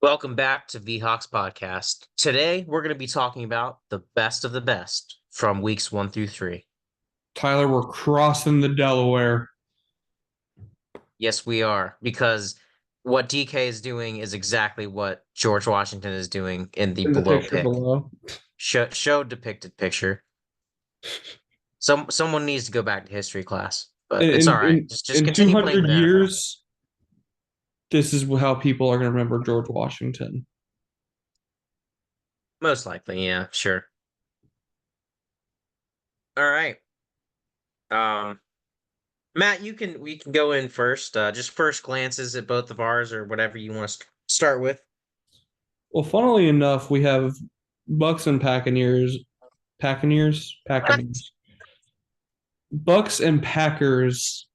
Welcome back to VHawks Podcast. Today, we're going to be talking about the best of the best from weeks 1 through 3. Tyler, we're crossing the Delaware. Yes, we are, because what DK is doing is exactly what George Washington is doing in the In the below picture pick. below. Show depicted picture. Someone needs to go back to history class, but In it's all in right. in, Just in continue playing 200 for the NFL. years, this is how people are going to remember George Washington. Most likely, yeah, sure. All right. Um, Matt, we can go in first. Just first glances at both of ours or whatever you want to start with. Well, funnily enough, we have Bucks and Packaneers. Bucks and Packers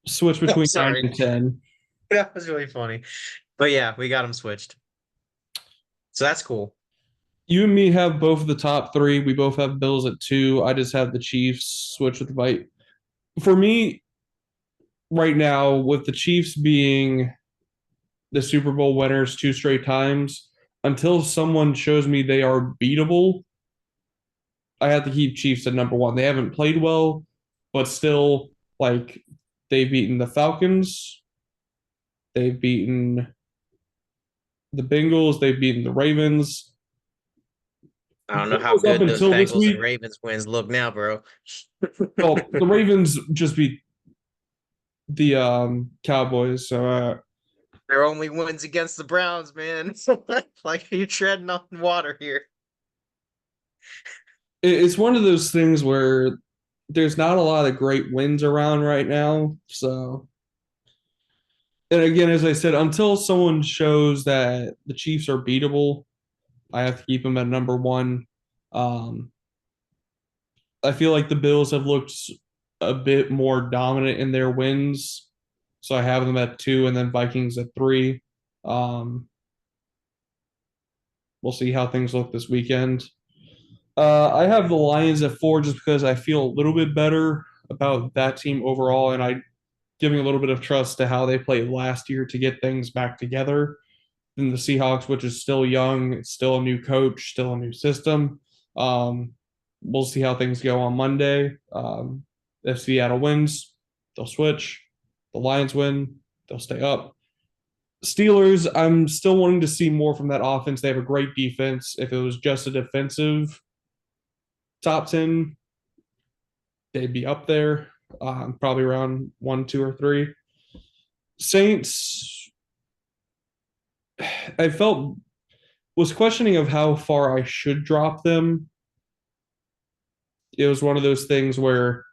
switch Oh, between 9 sorry. and 10. That was really funny. But yeah, we got them switched. So that's cool. You and me have both of the top three. We both have Bills at 2. I just have the Chiefs switch with the bite. For me, right now, with the Chiefs being the Super Bowl winners 2 straight times. Until someone shows me they are beatable, I have to keep Chiefs at number one. They haven't played well, but still, like they've beaten the Falcons, they've beaten the Bengals, they've beaten the Ravens. I don't know how Bengals up good those until this Bengals and week. Ravens wins look now, bro. Well, the Ravens just beat the Cowboys, so Their only wins against the Browns, man. Like you're treading on water here. it's one of those things where there's not a lot of great wins around right now. So, and again, as I said, until someone shows that the Chiefs are beatable, I have to keep them at number one. Um, I feel like the Bills have looked a bit more dominant in their wins, so I have them at 2, and then Vikings at 3. Um, we'll see how things look this weekend. I have the Lions at 4 just because I feel a little bit better about that team overall, and I giving a little bit of trust to how they played last year to get things back together than the Seahawks, which is still young. It's still a new coach, still a new system. Um, we'll see how things go on Monday. If Seattle wins, they'll switch. The Lions win, they'll stay up. Steelers, I'm still wanting to see more from that offense. They have a great defense. If it was just a defensive top 10, they'd be up there, probably around 1, 2, or 3. Saints, I felt was questioning of how far I should drop them. It was one of those things where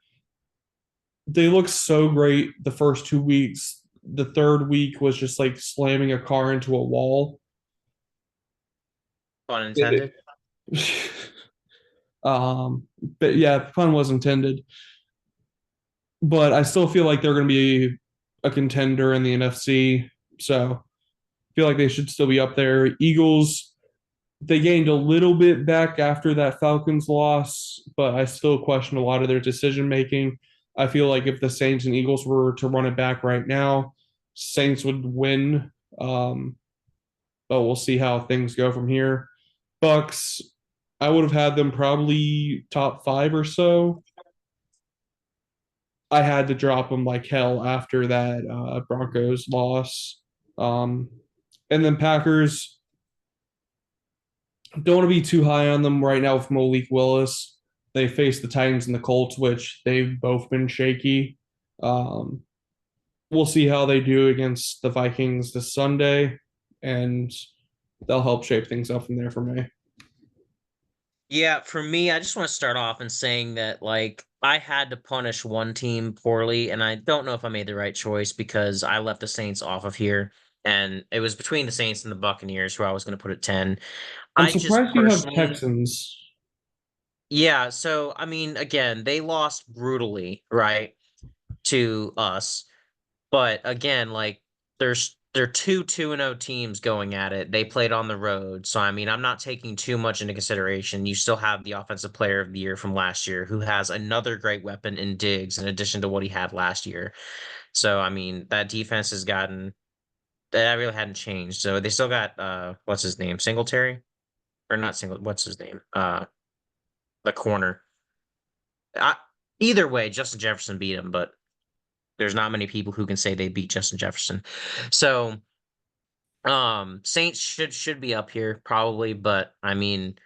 they looked so great the first 2 weeks. The third week was just like slamming a car into a wall. Pun intended. um, but yeah, pun was intended. But I still feel like they're going to be a contender in the NFC. So I feel like they should still be up there. Eagles, they gained a little bit back after that Falcons loss, but I still question a lot of their decision making. I feel like if the Saints and Eagles were to run it back right now, Saints would win. Um, but we'll see how things go from here. Bucks, I would have had them probably top 5 or so. I had to drop them like hell after that Broncos loss. Um, and then Packers, don't want to be too high on them right now with Malik Willis. They face the Titans and the Colts, which they've both been shaky. Um, we'll see how they do against the Vikings this Sunday, and they'll help shape things up from there for me. Yeah, for me, I just want to start off in saying that like I had to punish one team poorly, and I don't know if I made the right choice because I left the Saints off of here, and it was between the Saints and the Buccaneers who I was going to put at 10. I'm I just surprised you have personally, Texans. yeah, so I mean, again, they lost brutally, right, to us. But again, like there are two and 0 teams going at it. They played on the road. So I mean, I'm not taking too much into consideration. You still have the offensive player of the year from last year who has another great weapon in Diggs in addition to what he had last year. So I mean, that defense has gotten that really hadn't changed. So they still got what's his name? Singletary? Or not single what's his name? The corner. I, either way, Justin Jefferson beat him, but there's not many people who can say they beat Justin Jefferson. So Saints should be up here probably, but I mean,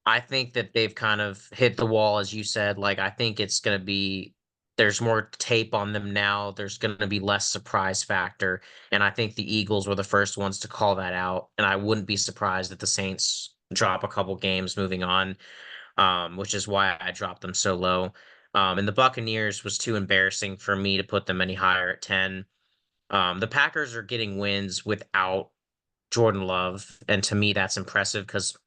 I think that they've kind of hit the wall, as you said. Like, I think it's gonna be there's more tape on them now. There's gonna be less surprise factor, and I think the Eagles were the first ones to call that out. And I wouldn't be surprised if the Saints drop a couple games moving on, which is why I dropped them so low. And the Buccaneers was too embarrassing for me to put them any higher at 10. The Packers are getting wins without Jordan Love, and to me that's impressive because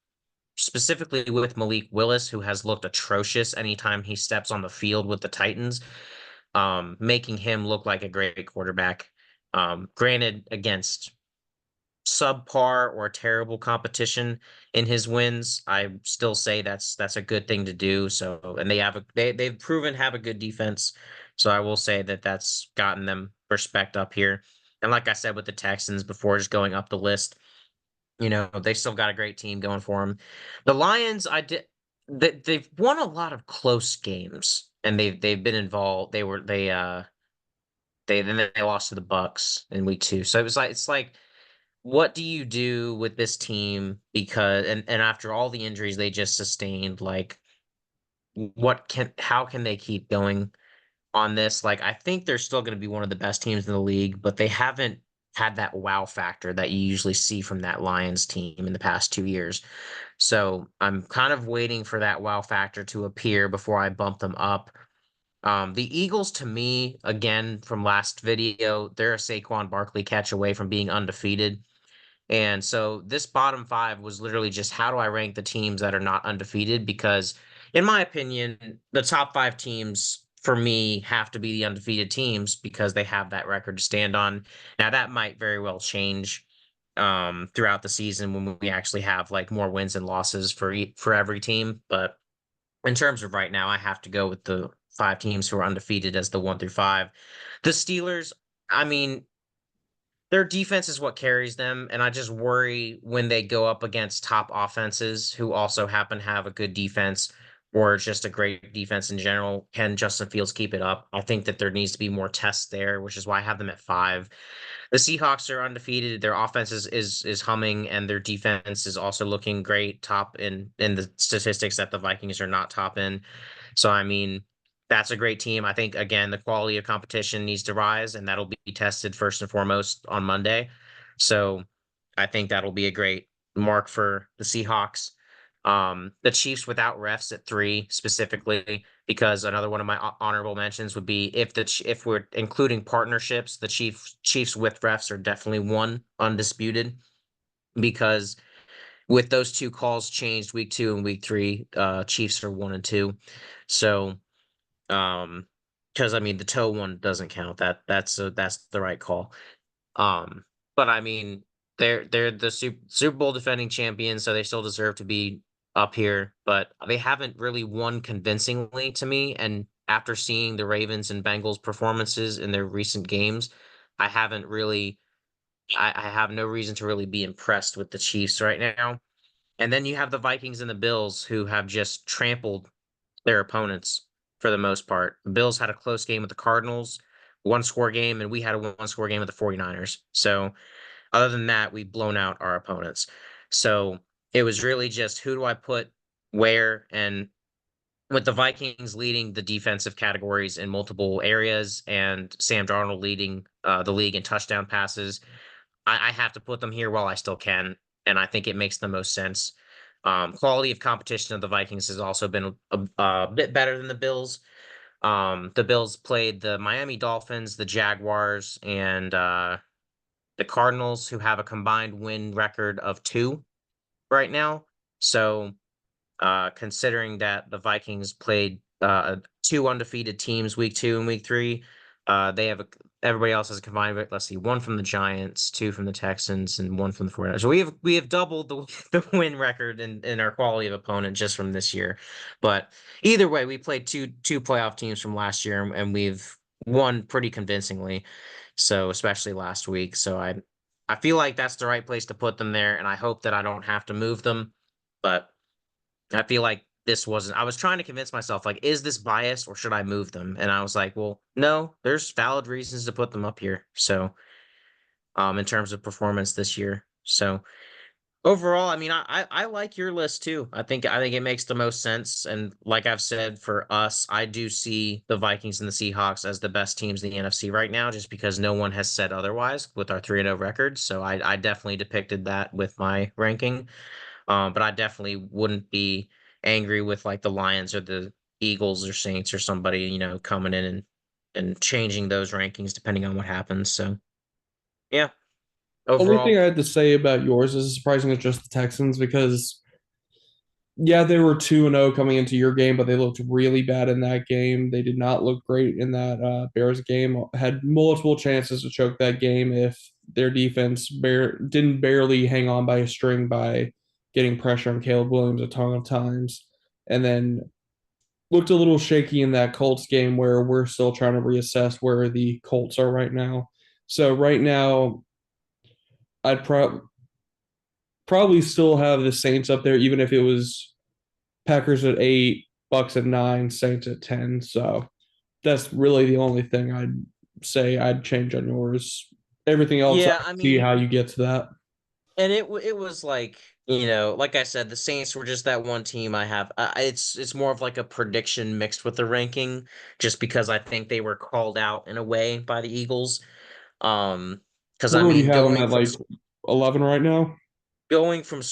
specifically with Malik Willis, who has looked atrocious anytime he steps on the field with the Titans, making him look like a great quarterback. Granted, against subpar or terrible competition in his wins, I still say that's a good thing to do. So, and they've proven have a good defense. So I will say that that's gotten them respect up here. And like I said with the Texans before, just going up the list, they still got a great team going for them. The Lions, they've won a lot of close games, and they've been involved. They lost to the Bucks in week 2. So it's like what do you do with this team because and after all the injuries they just sustained, like how can they keep going on this? Like, I think they're still going to be one of the best teams in the league, but they haven't had that wow factor that you usually see from that Lions team in the past 2 years. So I'm kind of waiting for that wow factor to appear before I bump them up. The Eagles, to me, again, from last video, they're a Saquon Barkley catch away from being undefeated. And so this bottom five was literally just how do I rank the teams that are not undefeated? Because, in my opinion, the top 5 teams for me have to be the undefeated teams because they have that record to stand on. Now, that might very well change throughout the season when we actually have like more wins and losses for every team. But in terms of right now, I have to go with the 5 teams who are undefeated as the 1 through 5. The Steelers, I mean, their defense is what carries them, and I just worry when they go up against top offenses who also happen to have a good defense or just a great defense in general. Can Justin Fields keep it up? I think that there needs to be more tests there, which is why I have them at 5. The Seahawks are undefeated. Their offense is humming, and their defense is also looking great, top in the statistics that the Vikings are not top in. So I mean, that's a great team. I think again the quality of competition needs to rise, and that'll be tested first and foremost on Monday. So I think that'll be a great mark for the Seahawks. The Chiefs without refs at 3 specifically, because another one of my honorable mentions would be if we're including partnerships, the Chiefs with refs are definitely 1 undisputed because with those 2 calls changed week 2 and week 3, Chiefs are 1 and 2. So because I mean the toe one doesn't count. That's the right call. Um, but I mean they're the Super Bowl defending champions, so they still deserve to be up here. But they haven't really won convincingly to me. And after seeing the Ravens and Bengals performances in their recent games, I haven't really. I have no reason to really be impressed with the Chiefs right now. And then you have the Vikings and the Bills who have just trampled their opponents for the most part. The Bills had a close game with the Cardinals, 1-score game, and we had a 1-score game with the 49ers. So other than that, we've blown out our opponents. So it was really just who do I put where, and with the Vikings leading the defensive categories in multiple areas and Sam Darnold leading the league in touchdown passes, I have to put them here while I still can, and I think it makes the most sense. Quality of competition of the Vikings has also been a bit better than the Bills. The Bills played the Miami Dolphins, the Jaguars, and the Cardinals, who have a combined win record of 2 right now. So considering that the Vikings played 2 undefeated teams week 2 and week 3. They have everybody else has a combined. Let's see, 1 from the Giants, 2 from the Texans, and 1 from the 49ers. So we have doubled the win record in our quality of opponent just from this year. But either way, we played two playoff teams from last year, and we've won pretty convincingly. So especially last week. So I feel like that's the right place to put them there, and I hope that I don't have to move them. But I feel like this wasn't. I was trying to convince myself, like, is this biased or should I move them? And I was like, well, no, there's valid reasons to put them up here. So, in terms of performance this year. So overall, I mean, I like your list too. I think it makes the most sense. And like I've said, for us, I do see the Vikings and the Seahawks as the best teams in the NFC right now, just because no one has said otherwise with our 3-0 record. So I definitely depicted that with my ranking. But I definitely wouldn't be angry with like the Lions or the Eagles or Saints or somebody, coming in and changing those rankings depending on what happens. So yeah, Only thing overall, I had to say about yours is surprising it's just the Texans because yeah, they were 2-0 coming into your game, but they looked really bad in that game. They did not look great in that Bears game. Had multiple chances to choke that game if their defense didn't barely hang on by a string by getting pressure on Caleb Williams a ton of times. And then looked a little shaky in that Colts game where we're still trying to reassess where the Colts are right now. So right now, I'd probably still have the Saints up there, even if it was Packers at 8, Bucks at 9, Saints at 10. So that's really the only thing I'd say I'd change on yours. Everything else, I yeah, I see mean, how you get to that. and it was like, like I said, the Saints were just that one team I have. It's more of like a prediction mixed with the ranking, just because I think they were called out in a way by the Eagles. Um, because I Where would you mean, have them at like 11 right now?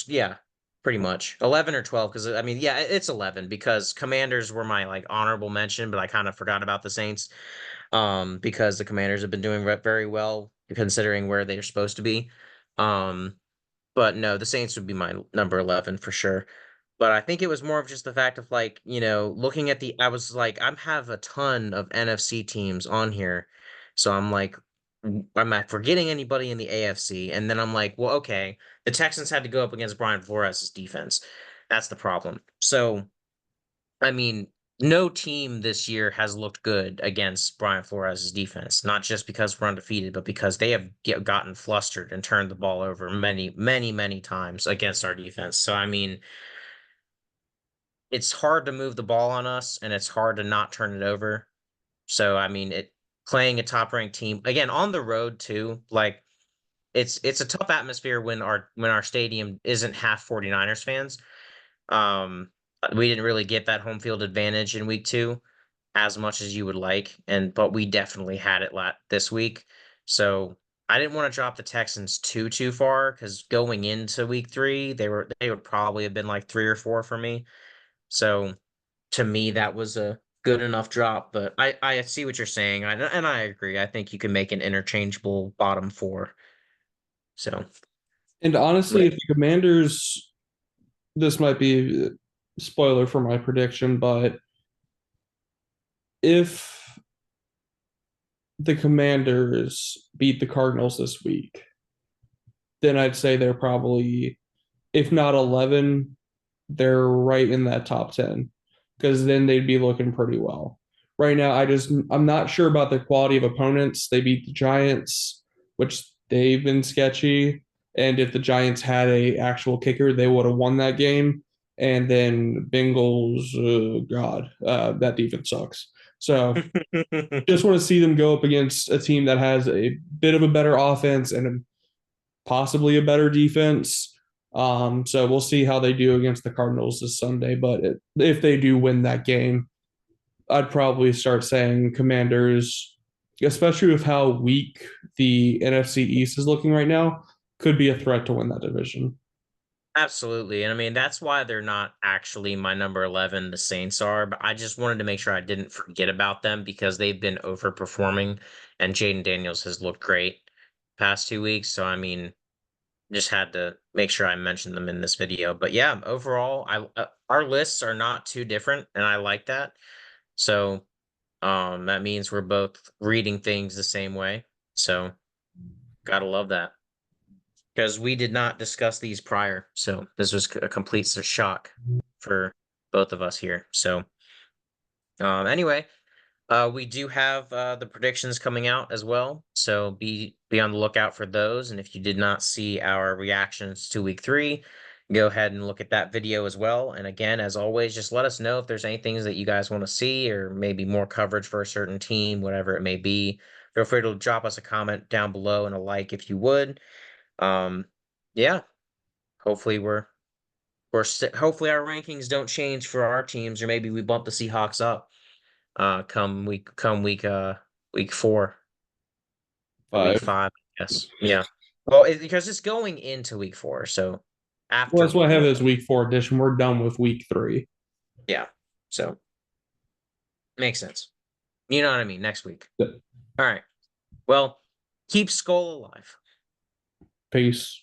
yeah, pretty much 11 or 12. Because I mean, yeah, it's 11 because Commanders were my like honorable mention, but I kind of forgot about the Saints. Because the Commanders have been doing very well considering where they're supposed to be. Um, but no, the Saints would be my number 11 for sure. But I think it was more of just the fact of like, looking at I was like, I have a ton of NFC teams on here. So I'm like, am I forgetting anybody in the AFC? And then I'm like, well, okay, the Texans had to go up against Brian Flores' defense. That's the problem. So, I mean, no team this year has looked good against Brian Flores' defense, not just because we're undefeated, but because they have gotten flustered and turned the ball over many, many, many times against our defense. So, I mean, it's hard to move the ball on us and it's hard to not turn it over. So, I mean, playing a top ranked team again on the road too, like it's a tough atmosphere when our stadium isn't half 49ers fans. Um, we didn't really get that home field advantage in week 2 as much as you would like, but we definitely had it this week. So I didn't want to drop the Texans too far because going into week 3, they would probably have been like 3 or 4 for me. So to me, that was a good enough drop. But I see what you're saying, and I agree. I think you can make an interchangeable bottom 4. So, And honestly, but if the Commanders, this might be a spoiler for my prediction, but if the Commanders beat the Cardinals this week, then I'd say they're probably, if not 11, they're right in that top 10 because then they'd be looking pretty well. Right now, I'm not sure about the quality of opponents. They beat the Giants, which they've been sketchy. And if the Giants had a actual kicker, they would have won that game. And then Bengals, that defense sucks. So just want to see them go up against a team that has a bit of a better offense and possibly a better defense. So we'll see how they do against the Cardinals this Sunday. But if they do win that game, I'd probably start saying Commanders, especially with how weak the NFC East is looking right now, could be a threat to win that division. Absolutely. And I mean, that's why they're not actually my number 11, the Saints are, but I just wanted to make sure I didn't forget about them because they've been overperforming and Jaden Daniels has looked great past 2 weeks. So, I mean, just had to make sure I mentioned them in this video. But yeah, overall, our lists are not too different and I like that. So, that means we're both reading things the same way. So, gotta love that because we did not discuss these prior. So this was a complete shock for both of us here. So anyway, We do have the predictions coming out as well, so be on the lookout for those. And if you did not see our reactions to week 3, go ahead and look at that video as well. And again, as always, just let us know if there's any things that you guys want to see, or maybe more coverage for a certain team, whatever it may be. Feel free to drop us a comment down below and a like if you would. Um, yeah, hopefully hopefully our rankings don't change for our teams, or maybe we bump the Seahawks up week 4 or week Five. 5, I guess. Yeah. Well, because it's going into week 4, so Well, after that's what week I have 1. as week 4 edition. We're done with week 3. Yeah. So makes sense. You know what I mean? Next week. All right. Well, keep Skull alive. Peace.